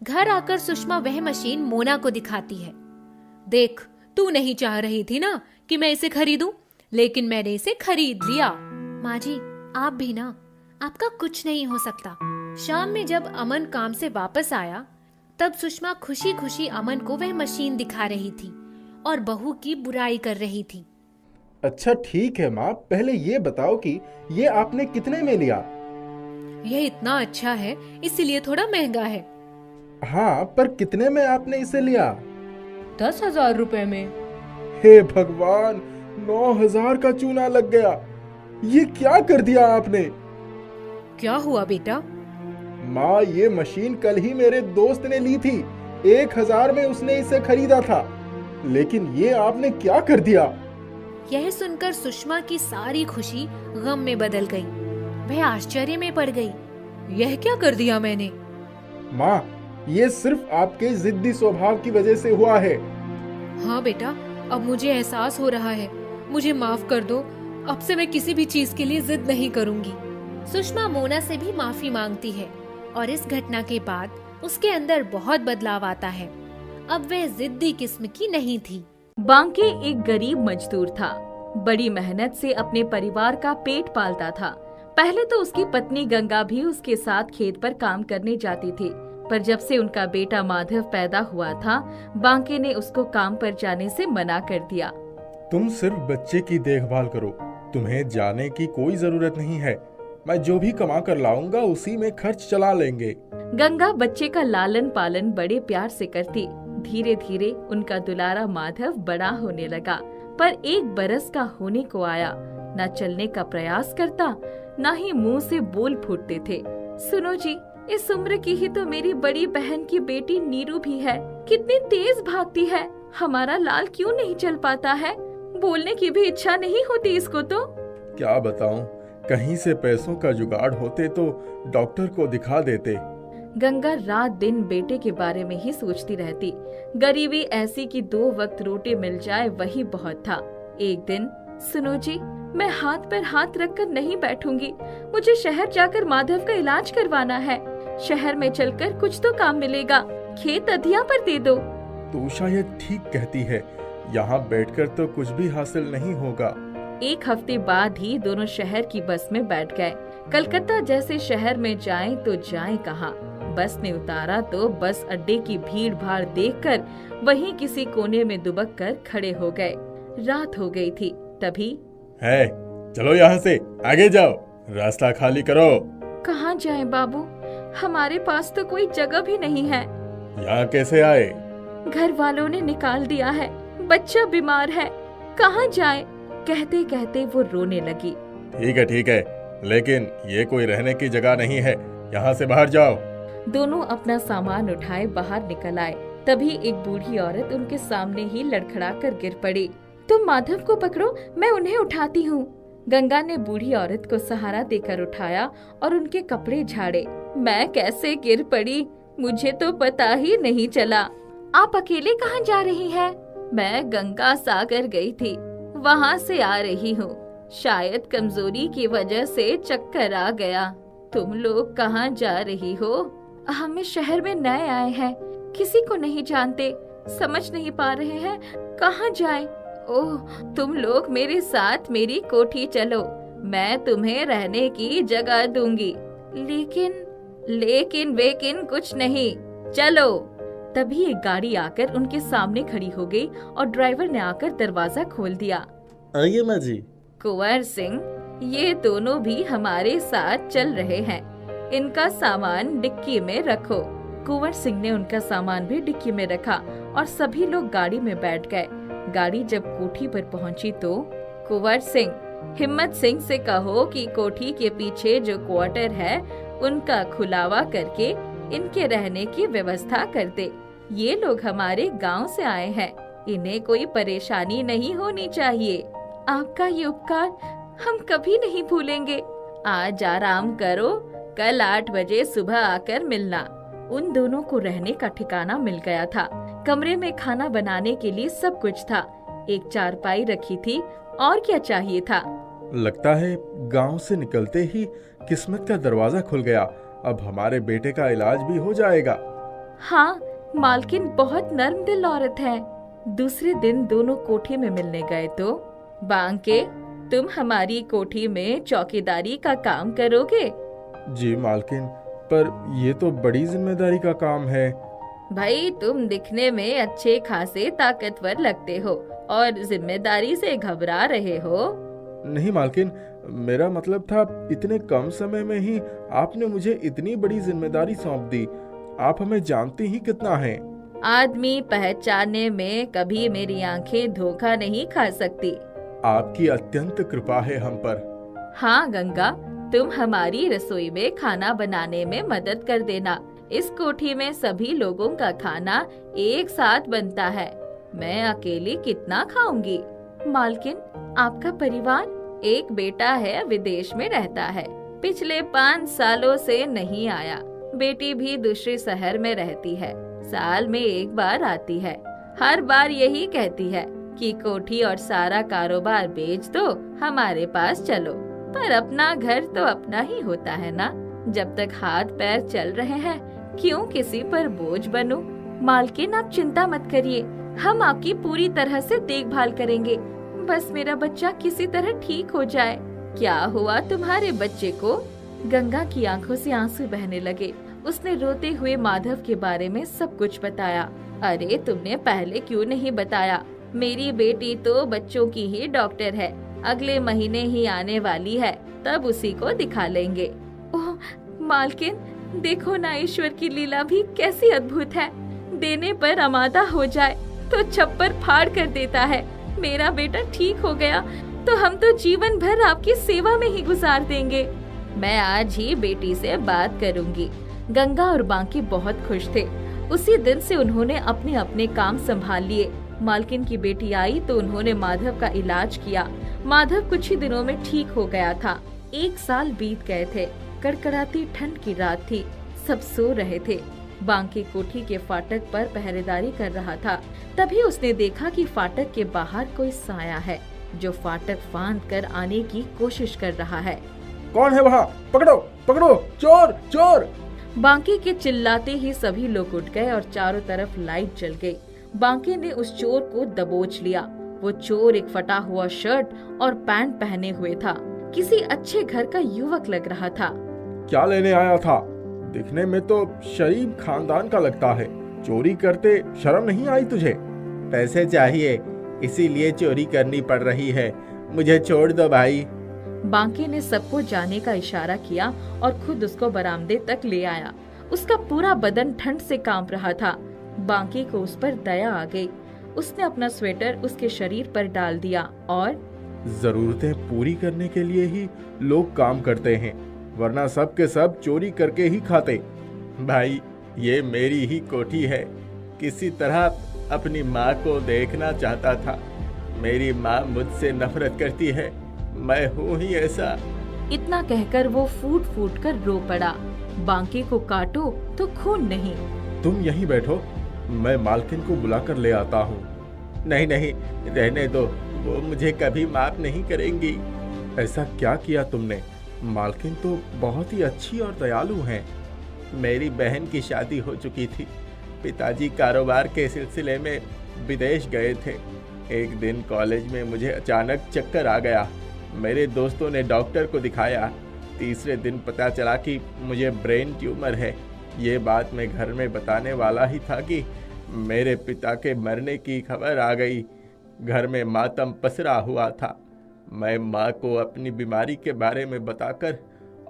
घर आकर सुषमा वह मशीन मोना को दिखाती है। देख, तू नहीं चाह रही थी ना कि मैं इसे खरीदूं, लेकिन मैंने इसे खरीद लिया। माँ जी, आप भी ना, आपका कुछ नहीं हो सकता। शाम में जब अमन काम से वापस आया, तब सुषमा खुशी खुशी अमन को वह मशीन दिखा रही थी और बहू की बुराई कर रही थी। अच्छा ठीक है माँ, पहले ये बताओ कि ये आपने कितने में लिया? यह इतना अच्छा है, इसीलिए थोड़ा महंगा है। हाँ, पर कितने में आपने इसे लिया? 10,000 रुपए में। हे भगवान, 9,000 का चूना लग गया। ये क्या कर दिया आपने? क्या हुआ बेटा? माँ, ये मशीन कल ही मेरे दोस्त ने ली थी, 1,000 में उसने इसे खरीदा था, लेकिन ये आपने क्या कर दिया? यह सुनकर सुषमा की सारी खुशी गम में बदल गई। वह आश्चर्य में पड़ गई। यह क्या कर दिया मैंने? माँ, ये सिर्फ आपके जिद्दी स्वभाव की वजह से हुआ है। हाँ बेटा, अब मुझे एहसास हो रहा है, मुझे माफ कर दो, अब से मैं किसी भी चीज के लिए जिद नहीं करूंगी। सुषमा मोना से भी माफी मांगती है और इस घटना के बाद उसके अंदर बहुत बदलाव आता है। अब वह जिद्दी किस्म की नहीं थी। बांके एक गरीब मजदूर था। बड़ी मेहनत से अपने परिवार का पेट पालता था। पहले तो उसकी पत्नी गंगा भी उसके साथ खेत पर काम करने जाती थी, पर जब से उनका बेटा माधव पैदा हुआ था, बांके ने उसको काम पर जाने से मना कर दिया। तुम सिर्फ बच्चे की देखभाल करो, तुम्हें जाने की कोई जरूरत नहीं है। मैं जो भी कमा कर लाऊंगा उसी में खर्च चला लेंगे। गंगा बच्चे का लालन पालन बड़े प्यार से करती। धीरे धीरे उनका दुलारा माधव बड़ा होने लगा, पर 1 बरस का होने को आया, न चलने का प्रयास करता, न ही मुंह से बोल फूटते थे। सुनो जी, इस उम्र की ही तो मेरी बड़ी बहन की बेटी नीरू भी है। कितनी तेज भागती है। हमारा लाल क्यों नहीं चल पाता है? बोलने की भी इच्छा नहीं होती इसको तो। क्या बताऊं, कहीं से पैसों का जुगाड़ होते तो डॉक्टर को दिखा देते। गंगा रात दिन बेटे के बारे में ही सोचती रहती। गरीबी ऐसी कि 2 वक्त रोटी मिल जाए वही बहुत था। एक दिन, सुनो जी, मैं हाथ पर हाथ रखकर नहीं बैठूंगी। मुझे शहर जाकर माधव का इलाज करवाना है। शहर में चलकर कुछ तो काम मिलेगा। खेत अधिया पर दे दो। तो शायद ठीक कहती है, यहाँ बैठकर तो कुछ भी हासिल नहीं होगा। 1 हफ्ते बाद ही दोनों शहर की बस में बैठ गए। कलकत्ता जैसे शहर में जाएं तो जाएं कहाँ। बस ने उतारा तो बस अड्डे की भीड़ भाड़ देखकर वहीं किसी कोने में दुबक कर खड़े हो गए। रात हो गई थी। तभी, है, चलो यहाँ से आगे जाओ, रास्ता खाली करो। कहाँ जाएं बाबू? हमारे पास तो कोई जगह भी नहीं है। यहाँ कैसे आए? घर वालों ने निकाल दिया है। बच्चा बीमार है, कहाँ जाए? कहते कहते वो रोने लगी। ठीक है, लेकिन ये कोई रहने की जगह नहीं है, यहाँ से बाहर जाओ। दोनों अपना सामान उठाए बाहर निकल आए। तभी एक बूढ़ी औरत उनके सामने ही लड़खड़ा कर गिर पड़ी। तुम माधव को पकड़ो, मैं उन्हें उठाती हूँ। गंगा ने बूढ़ी औरत को सहारा देकर उठाया और उनके कपड़े झाड़े। मैं कैसे गिर पड़ी, मुझे तो पता ही नहीं चला। आप अकेले कहाँ जा रही हैं? मैं गंगा सागर गई थी, वहाँ से आ रही हूँ। शायद कमजोरी की वजह से चक्कर आ गया। तुम लोग कहाँ जा रही हो? हम इस शहर में नए आए हैं, किसी को नहीं जानते, समझ नहीं पा रहे हैं कहाँ जाएं। ओह, तुम लोग मेरे साथ मेरी कोठी चलो, मैं तुम्हें रहने की जगह दूंगी। लेकिन वेकिन कुछ नहीं, चलो। तभी एक गाड़ी आकर उनके सामने खड़ी हो गई और ड्राइवर ने आकर दरवाजा खोल दिया। आइए माँ जी। कुंवर सिंह, ये दोनों भी हमारे साथ चल रहे हैं। इनका सामान डिक्की में रखो। कुंवर सिंह ने उनका सामान भी डिक्की में रखा और सभी लोग गाड़ी में बैठ गए। गाड़ी जब कोठी पर पहुंची तो, कुंवर सिंह, हिम्मत सिंह से कहो कि कोठी के पीछे जो क्वार्टर है उनका खुलावा करके इनके रहने की व्यवस्था कर दे। ये लोग हमारे गांव से आए हैं, इन्हें कोई परेशानी नहीं होनी चाहिए। आपका ये उपकार हम कभी नहीं भूलेंगे। आज आराम करो, कल 8 बजे सुबह आकर मिलना। उन दोनों को रहने का ठिकाना मिल गया था। कमरे में खाना बनाने के लिए सब कुछ था। एक चारपाई रखी थी, और क्या चाहिए था। लगता है गांव से निकलते ही किस्मत का दरवाजा खुल गया। अब हमारे बेटे का इलाज भी हो जाएगा। हाँ, मालकिन बहुत नर्म दिल औरत है। दूसरे दिन दोनों कोठी में मिलने गए तो, बांके, तुम हमारी कोठी में चौकीदारी का काम करोगे? जी मालकिन, पर ये तो बड़ी जिम्मेदारी का काम है। भाई, तुम दिखने में अच्छे खासे ताकतवर लगते हो और जिम्मेदारी से घबरा रहे हो। नहीं मालकिन, मेरा मतलब था इतने कम समय में ही आपने मुझे इतनी बड़ी जिम्मेदारी सौंप दी। आप हमें जानती ही कितना हैं। आदमी पहचानने में कभी मेरी आंखें धोखा नहीं खा सकती। आपकी अत्यंत कृपा है हम पर। हाँ गंगा, तुम हमारी रसोई में खाना बनाने में मदद कर देना। इस कोठी में सभी लोगों का खाना एक साथ बनता है, मैं अकेली कितना खाऊंगी। मालकिन, आपका परिवार? एक बेटा है, विदेश में रहता है, पिछले 5 सालों से नहीं आया। बेटी भी दूसरे शहर में रहती है, साल में 1 बार आती है। हर बार यही कहती है कि कोठी और सारा कारोबार बेच दो, हमारे पास चलो। पर अपना घर तो अपना ही होता है ना। जब तक हाथ पैर चल रहे हैं, क्यों किसी पर बोझ बनूं? मालकिन, आप चिंता मत करिए, हम आपकी पूरी तरह से देखभाल करेंगे। बस मेरा बच्चा किसी तरह ठीक हो जाए। क्या हुआ तुम्हारे बच्चे को? गंगा की आंखों से आंसू बहने लगे। उसने रोते हुए माधव के बारे में सब कुछ बताया। अरे तुमने पहले क्यों नहीं बताया? मेरी बेटी तो बच्चों की ही डॉक्टर है, अगले महीने ही आने वाली है, तब उसी को दिखा लेंगे। ओह मालकिन, देखो ना ईश्वर की लीला भी कैसी अद्भुत है। देने पर आमादा हो जाए तो छप्पर फाड़ कर देता है। मेरा बेटा ठीक हो गया तो हम तो जीवन भर आपकी सेवा में ही गुजार देंगे। मैं आज ही बेटी से बात करूंगी। गंगा और बांकी बहुत खुश थे। उसी दिन से उन्होंने अपने अपने काम संभाल लिए। मालकिन की बेटी आई तो उन्होंने माधव का इलाज किया। माधव कुछ ही दिनों में ठीक हो गया था। 1 साल बीत गए थे। कड़कड़ाती ठंड की रात थी। सब सो रहे थे। बांकी कोठी के फाटक पर पहरेदारी कर रहा था। तभी उसने देखा कि फाटक के बाहर कोई साया है जो फाटक फांद कर आने की कोशिश कर रहा है। कौन है वहाँ? पकड़ो पकड़ो, चोर चोर! बांके के चिल्लाते ही सभी लोग उठ गए और चारों तरफ लाइट जल गई। बांके ने उस चोर को दबोच लिया। वो चोर एक फटा हुआ शर्ट और पैंट पहने हुए था। किसी अच्छे घर का युवक लग रहा था। क्या लेने आया था? दिखने में तो शरीफ खानदान का लगता है। चोरी करते शर्म नहीं आई तुझे? पैसे चाहिए, इसीलिए चोरी करनी पड़ रही है। मुझे छोड़ दो भाई। बांके ने सबको जाने का इशारा किया और खुद उसको बरामदे तक ले आया। उसका पूरा बदन ठंड से कांप रहा था। बांके को उस पर दया आ गई। उसने अपना स्वेटर उसके शरीर पर डाल दिया और जरूरतें पूरी करने के लिए ही लोग काम करते हैं, वरना सब के सब चोरी करके ही खाते। भाई, ये मेरी ही कोठी है। किसी तरह अपनी माँ को देखना चाहता था। मेरी माँ मुझसे नफरत करती है। मैं हूँ ही ऐसा। इतना कहकर वो फूट फूट कर रो पड़ा। बांके को काटो तो खून नहीं। तुम यहीं बैठो, मैं मालकिन को बुलाकर ले आता हूँ। नहीं नहीं, रहने दो, वो मुझे कभी माफ नहीं करेंगी। ऐसा क्या किया तुमने? मालकिन तो बहुत ही अच्छी और दयालु हैं। मेरी बहन की शादी हो चुकी थी। पिताजी कारोबार के सिलसिले में विदेश गए थे। एक दिन कॉलेज में मुझे अचानक चक्कर आ गया। मेरे दोस्तों ने डॉक्टर को दिखाया। तीसरे दिन पता चला कि मुझे ब्रेन ट्यूमर है। ये बात मैं घर में बताने वाला ही था कि मेरे पिता के मरने की खबर आ गई। घर में मातम पसरा हुआ था। मैं माँ को अपनी बीमारी के बारे में बताकर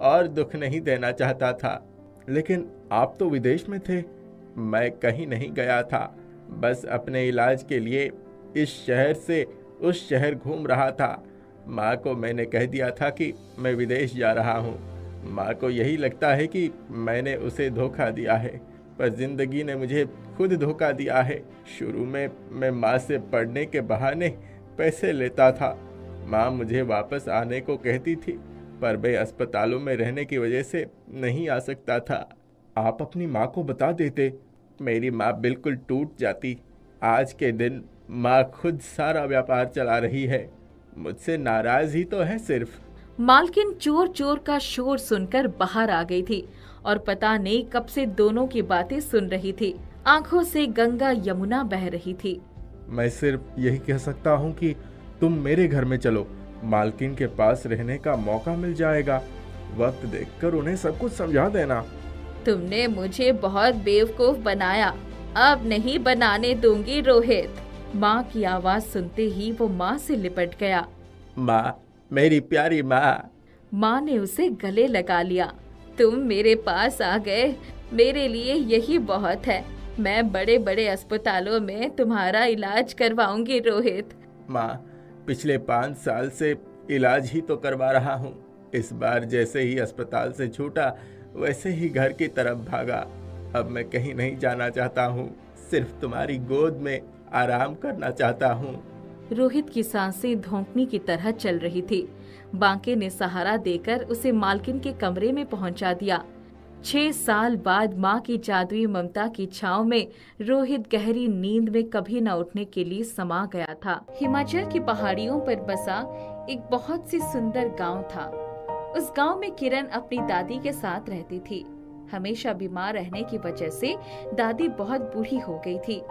और दुख नहीं देना चाहता था। लेकिन आप तो विदेश में थे। मैं कहीं नहीं गया था, बस अपने इलाज के लिए इस शहर से उस शहर घूम रहा था। माँ को मैंने कह दिया था कि मैं विदेश जा रहा हूँ। माँ को यही लगता है कि मैंने उसे धोखा दिया है, पर जिंदगी ने मुझे खुद धोखा दिया है। शुरू में मैं माँ से पढ़ने के बहाने पैसे लेता था। माँ मुझे वापस आने को कहती थी, पर मैं अस्पतालों में रहने की वजह से नहीं आ सकता था। आप अपनी माँ को बता देते। मेरी माँ बिल्कुल टूट जाती। आज के दिन माँ खुद सारा व्यापार चला रही है। मुझसे नाराज ही तो है सिर्फ। मालकिन चोर चोर का शोर सुनकर बाहर आ गई थी और पता नहीं कब से दोनों की बातें सुन रही थी। आंखों से गंगा यमुना बह रही थी। मैं सिर्फ यही कह सकता हूँ कि तुम मेरे घर में चलो। मालकिन के पास रहने का मौका मिल जाएगा। वक्त देखकर उन्हें सब कुछ समझा देना। तुमने मुझे बहुत बेवकूफ बनाया, अब नहीं बनाने दूंगी रोहित। माँ की आवाज सुनते ही वो माँ से लिपट गया। माँ, मेरी प्यारी माँ। माँ ने उसे गले लगा लिया। तुम मेरे पास आ गए, मेरे लिए यही बहुत है। मैं बड़े बड़े अस्पतालों में तुम्हारा इलाज करवाऊंगी रोहित। माँ, पिछले 5 साल से इलाज ही तो करवा रहा हूँ। इस बार जैसे ही अस्पताल से छूटा वैसे ही घर की तरफ भागा। अब मैं कहीं नहीं जाना चाहता हूँ, सिर्फ तुम्हारी गोद में आराम करना चाहता हूँ। रोहित की सांसें धोंकनी की तरह चल रही थी। बांके ने सहारा देकर उसे मालकिन के कमरे में पहुंचा दिया। 6 साल बाद माँ की जादुई ममता की छांव में रोहित गहरी नींद में कभी न उठने के लिए समा गया था। हिमाचल की पहाड़ियों पर बसा एक बहुत सी सुंदर गांव था। उस गांव में किरण अपनी दादी के साथ रहती थी। हमेशा बीमार रहने की वजह से दादी बहुत बूढ़ी हो गई थी।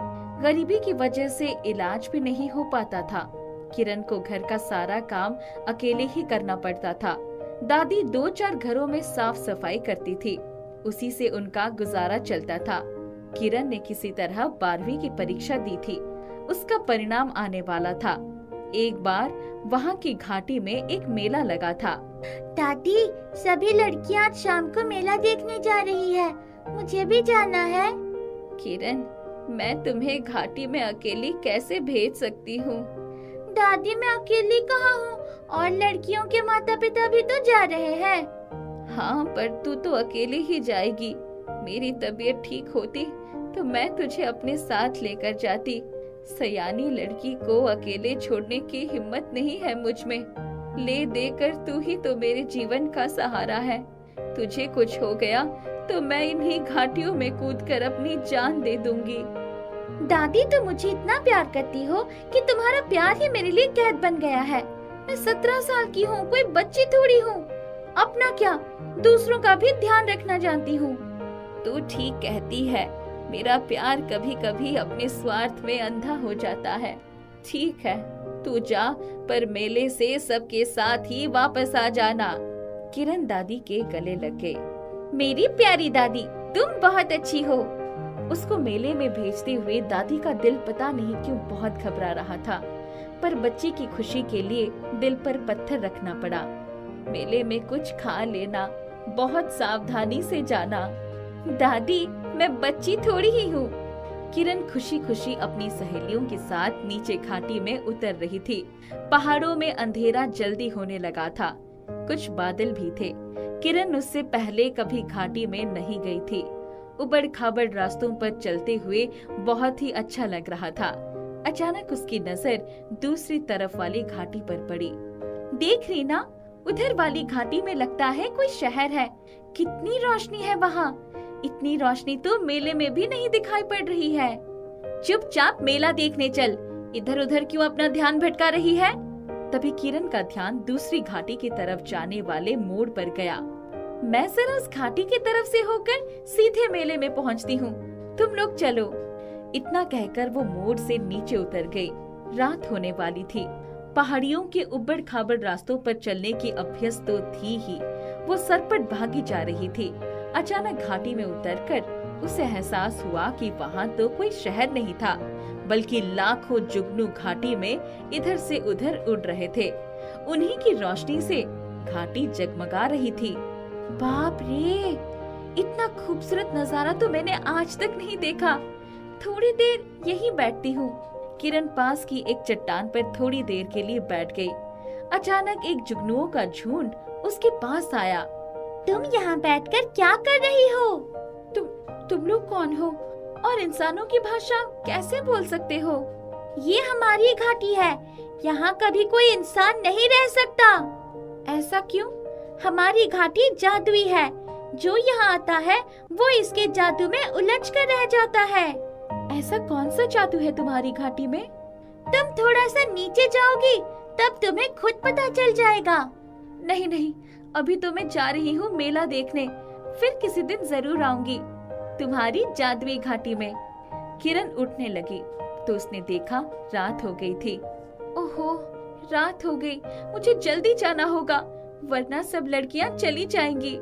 गरीबी की वजह से इलाज भी नहीं हो पाता था। किरण को घर का सारा काम अकेले ही करना पड़ता था। दादी 2-4 घरों में साफ सफाई करती थी, उसी से उनका गुजारा चलता था। किरण ने किसी तरह 12वीं की परीक्षा दी थी। उसका परिणाम आने वाला था। एक बार वहाँ की घाटी में एक मेला लगा था। दादी, सभी लड़कियां आज शाम को मेला देखने जा रही है, मुझे भी जाना है। किरण, मैं तुम्हें घाटी में अकेली कैसे भेज सकती हूँ? दादी, मैं अकेली कहाँ हूँ, और लड़कियों के माता पिता भी तो जा रहे हैं। हाँ, पर तू तो अकेली ही जाएगी। मेरी तबीयत ठीक होती तो मैं तुझे अपने साथ लेकर जाती। सयानी लड़की को अकेले छोड़ने की हिम्मत नहीं है मुझ में। ले देकर तू ही तो मेरे जीवन का सहारा है। तुझे कुछ हो गया तो मैं इन्हीं घाटियों में कूदकर अपनी जान दे दूंगी। दादी, तुम मुझे इतना प्यार करती हो कि तुम्हारा प्यार ही मेरे लिए कैद बन गया है। मैं 17 साल की हूँ, कोई बच्ची थोड़ी हूँ। अपना क्या, दूसरों का भी ध्यान रखना जानती हूँ। तू ठीक कहती है, मेरा प्यार कभी कभी अपने स्वार्थ में अंधा हो जाता है। ठीक है, तू जा, पर मेले से सबके साथ ही वापस आ जाना। किरण दादी के गले लग गई। मेरी प्यारी दादी, तुम बहुत अच्छी हो। उसको मेले में भेजते हुए दादी का दिल पता नहीं क्यों बहुत घबरा रहा था, पर बच्ची की खुशी के लिए दिल पर पत्थर रखना पड़ा। मेले में कुछ खा लेना, बहुत सावधानी से जाना। दादी, मैं बच्ची थोड़ी ही हूँ। किरण खुशी खुशी अपनी सहेलियों के साथ नीचे घाटी में उतर रही थी। पहाड़ों में अंधेरा जल्दी होने लगा था, कुछ बादल भी थे। किरण उससे पहले कभी घाटी में नहीं गई थी। उबड़ खाबड़ रास्तों पर चलते हुए बहुत ही अच्छा लग रहा था। अचानक उसकी नजर दूसरी तरफ वाली घाटी पर पड़ी। देख रीना, उधर वाली घाटी में लगता है कोई शहर है। कितनी रोशनी है वहाँ। इतनी रोशनी तो मेले में भी नहीं दिखाई पड़ रही है। चुपचाप मेला देखने चल, इधर उधर क्यों अपना ध्यान भटका रही है। तभी किरण का ध्यान दूसरी घाटी की तरफ जाने वाले मोड़ पर गया। मैं जरा उस घाटी की तरफ से होकर सीधे मेले में पहुंचती हूँ, तुम लोग चलो। इतना कहकर वो मोड़ से नीचे उतर गई। रात होने वाली थी। पहाड़ियों के उबड़ खाबड़ रास्तों पर चलने की अभ्यस्त तो थी ही, वो सरपट भागी जा रही थी। अचानक घाटी में उतरकर उसे एहसास हुआ कि वहाँ तो कोई शहर नहीं था, बल्कि लाखों जुगनू घाटी में इधर से उधर उड़ रहे थे। उन्हीं की रोशनी से घाटी जगमगा रही थी। बाप रे, इतना खूबसूरत नजारा तो मैंने आज तक नहीं देखा। थोड़ी देर यहीं बैठती हूँ। किरण पास की एक चट्टान पर थोड़ी देर के लिए बैठ गई। अचानक एक जुगनुओं का झुंड उसके पास आया। तुम यहाँ बैठकर क्या कर रही हो? तुम लोग कौन हो और इंसानों की भाषा कैसे बोल सकते हो? ये हमारी घाटी है, यहाँ कभी कोई इंसान नहीं रह सकता। ऐसा क्यों? हमारी घाटी जादुई है, जो यहाँ आता है वो इसके जादू में उलझ कर रह जाता है। ऐसा कौन सा जादू है तुम्हारी घाटी में? तुम थोड़ा सा नीचे जाओगी तब तुम्हें खुद पता चल जाएगा। नहीं नहीं, अभी तो मैं जा रही हूँ मेला देखने, फिर किसी दिन जरूर आऊंगी तुम्हारी जादुई घाटी में। किरण उठने लगी तो उसने देखा रात हो गई थी। ओहो, रात हो गई, मुझे जल्दी जाना होगा वरना सब लड़कियां चली जाएंगी।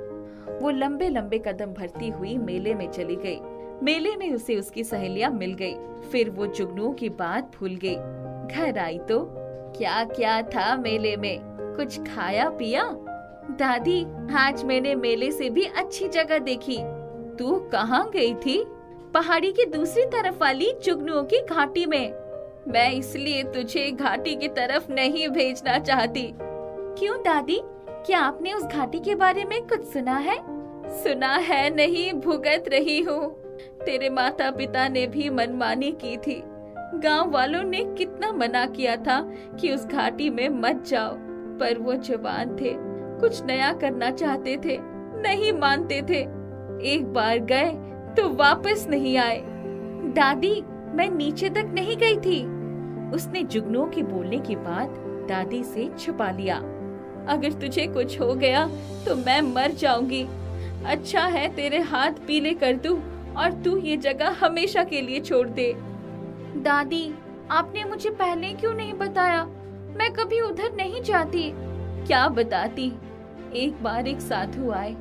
वो लंबे लंबे कदम भरती हुई मेले में चली गई। मेले में उसे उसकी सहेलियां मिल गई। फिर वो जुगनुओं की बात भूल गई। घर आई तो क्या क्या था मेले में, कुछ खाया पिया? दादी, आज मैंने मेले से भी अच्छी जगह देखी। तू कहाँ गई थी? पहाड़ी की दूसरी तरफ वाली जुगनुओं की घाटी में। मैं इसलिए तुझे घाटी की तरफ नहीं भेजना चाहती। क्यों दादी, क्या आपने उस घाटी के बारे में कुछ सुना है? सुना है नहीं, भुगत रही हूँ। तेरे माता पिता ने भी मनमानी की थी। गांव वालों ने कितना मना किया था कि उस घाटी में मत जाओ, पर वो जवान थे, कुछ नया करना चाहते थे, नहीं मानते थे। एक बार गए तो वापस नहीं आए। दादी, मैं नीचे तक नहीं गई थी। उसने जुगनुओं के बोलने की बात दादी से छुपा लिया। अगर तुझे कुछ हो गया तो मैं मर जाऊंगी। अच्छा है तेरे हाथ पीले कर दूं और तू ये जगह हमेशा के लिए छोड़ दे। दादी, आपने मुझे पहले क्यों नहीं बताया? मैं कभी उधर नहीं जाती। क्या बताती? एक बार एक साधु आए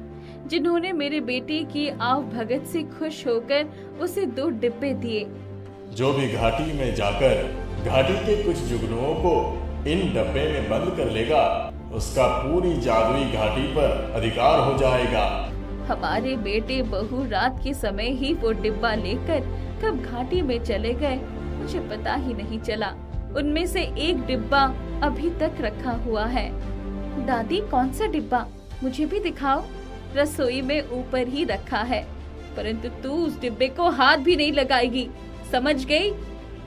जिन्होंने मेरे बेटे की आव भगत से खुश होकर उसे 2 डिब्बे दिए। जो भी घाटी में जाकर घाटी के कुछ जुगनुओं को इन डब्बे में बंद कर लेगा, उसका पूरी जादुई घाटी पर अधिकार हो जाएगा। हमारे बेटे बहू रात के समय ही वो डिब्बा लेकर कब घाटी में चले गए, मुझे पता ही नहीं चला। उनमें से एक डिब्बा अभी तक रखा हुआ है। दादी, कौन सा डिब्बा? मुझे भी दिखाओ। रसोई में ऊपर ही रखा है, परंतु तू उस डिब्बे को हाथ भी नहीं लगाएगी, समझ गई?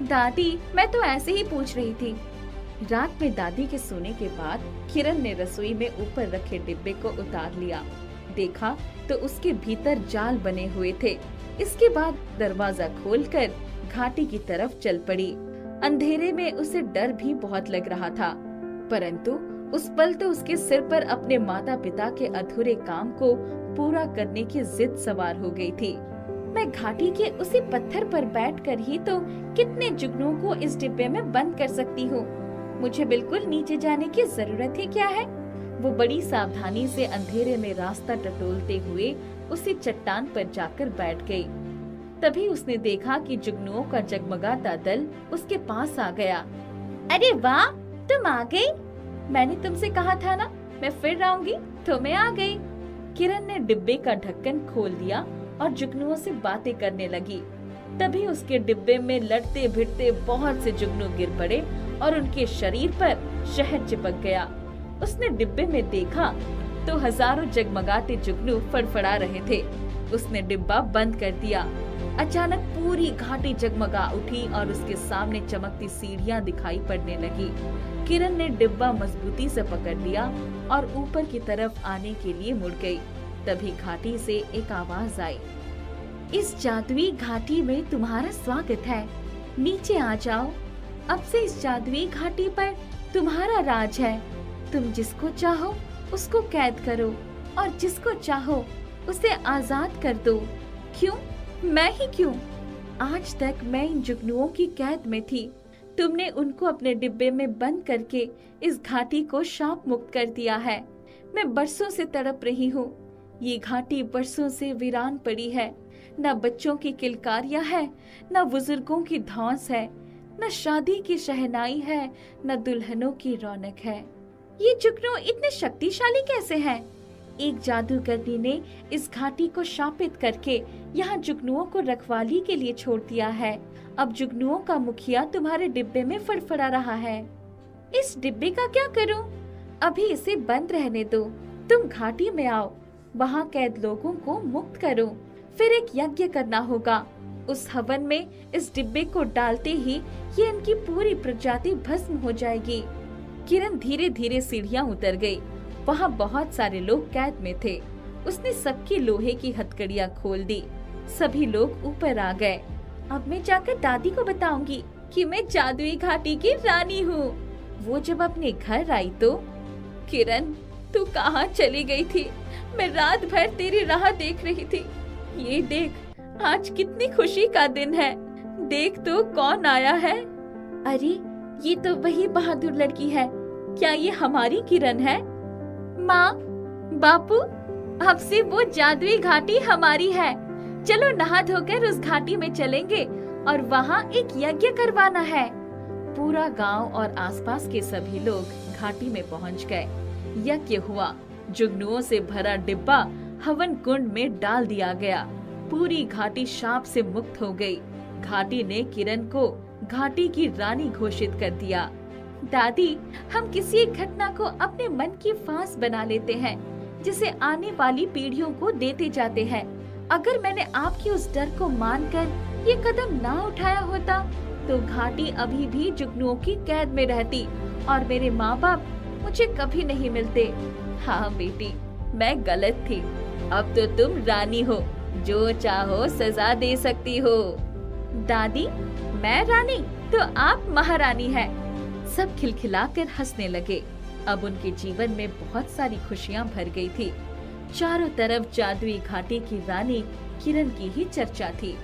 दादी, मैं तो ऐसे ही पूछ रही थी। रात में दादी के सोने के बाद किरण ने रसोई में ऊपर रखे डिब्बे को उतार लिया। देखा तो उसके भीतर जाल बने हुए थे। इसके बाद दरवाजा खोलकर घाटी की तरफ चल पड़ी। अंधेरे में उसे डर भी बहुत लग रहा था, परंतु उस पल तो उसके सिर पर अपने माता पिता के अधूरे काम को पूरा करने की जिद सवार हो गई थी। मैं घाटी के उसी पत्थर पर बैठकर ही तो कितने जुगनुओं को इस डिब्बे में बंद कर सकती हूँ। मुझे बिल्कुल नीचे जाने की जरूरत ही क्या है? वो बड़ी सावधानी से अंधेरे में रास्ता टटोलते हुए उसी चट्टान पर जाकर बैठ गई। तभी उसने देखा कि जुगनुओं का जगमगाता दल उसके पास आ गया। अरे वाह, तुम आ गई। मैंने तुमसे कहा था ना, मैं फिर आऊंगी, तो मैं आ गई। किरण ने डिब्बे का ढक्कन खोल दिया और जुगनुओं से बातें करने लगी। तभी उसके डिब्बे में लड़ते भिड़ते बहुत से जुगनू गिर पड़े और उनके शरीर पर शहद चिपक गया। उसने डिब्बे में देखा तो हजारों जगमगाते जुगनू फड़फड़ा रहे थे। उसने डिब्बा बंद कर दिया। अचानक पूरी घाटी जगमगा उठी और उसके सामने चमकती सीढ़ियां दिखाई पड़ने लगी। किरण ने डिब्बा मजबूती से पकड़ लिया और ऊपर की तरफ आने के लिए मुड़ गई। तभी घाटी से एक आवाज आई। इस जादुई घाटी में तुम्हारा स्वागत है, नीचे आ जाओ। अब से इस जादुई घाटी पर तुम्हारा राज है। तुम जिसको चाहो उसको कैद करो और जिसको चाहो उसे आजाद कर दो। क्यों? मैं ही क्यों? आज तक मैं इन जुगनुओं की कैद में थी। तुमने उनको अपने डिब्बे में बंद करके इस घाटी को शाप मुक्त कर दिया है। मैं बरसों से तड़प रही हूँ। ये घाटी बरसों से वीरान पड़ी है। न बच्चों की किलकारियां है, न बुजुर्गों की धौंस है, न शादी की शहनाई है, न दुल्हनों की रौनक है। ये जुगनू इतने शक्तिशाली कैसे हैं? एक जादूगरनी ने इस घाटी को शापित करके यहाँ जुगनुओं को रखवाली के लिए छोड़ दिया है। अब जुगनुओं का मुखिया तुम्हारे डिब्बे में फड़फड़ा रहा है। इस डिब्बे का क्या करूं? अभी इसे बंद रहने दो। तुम घाटी में आओ, वहाँ कैद लोगों को मुक्त करो। फिर एक यज्ञ करना होगा। उस हवन में इस डिब्बे को डालते ही ये इनकी पूरी प्रजाति भस्म हो जाएगी। किरण धीरे धीरे सीढ़ियाँ उतर गई। वहाँ बहुत सारे लोग कैद में थे। उसने सबकी लोहे की हथकड़ियाँ खोल दी। सभी लोग ऊपर आ गए। अब मैं जाकर दादी को बताऊंगी कि मैं जादुई घाटी की रानी हूँ। वो जब अपने घर आई तो, किरण तू कहाँ चली गई थी? मैं रात भर तेरी राह देख रही थी। ये देख, आज कितनी खुशी का दिन है। देख तो कौन आया है। अरे ये तो वही बहादुर लड़की है। क्या ये हमारी किरण है? माँ, बापू, अब से वो जादुई घाटी हमारी है। चलो नहा धोकर उस घाटी में चलेंगे और वहाँ एक यज्ञ करवाना है। पूरा गांव और आसपास के सभी लोग घाटी में पहुँच गए। यज्ञ हुआ। जुगनुओं से भरा डिब्बा हवन कुंड में डाल दिया गया। पूरी घाटी शाप से मुक्त हो गई। घाटी ने किरण को घाटी की रानी घोषित कर दिया। दादी, हम किसी एक घटना को अपने मन की फांस बना लेते हैं, जिसे आने वाली पीढ़ियों को देते जाते हैं। अगर मैंने आपकी उस डर को मानकर ये कदम ना उठाया होता, तो घाटी अभी भी जुगनुओं की कैद में रहती और मेरे माँ बाप मुझे कभी नहीं मिलते। हाँ बेटी, मैं गलत थी। अब तो तुम रानी हो, जो चाहो सजा दे सकती हो। दादी, मैं रानी तो आप महारानी है। सब खिलखिलाकर हंसने लगे। अब उनके जीवन में बहुत सारी खुशियाँ भर गई थी। चारों तरफ जादुई घाटी की रानी किरण की ही चर्चा थी।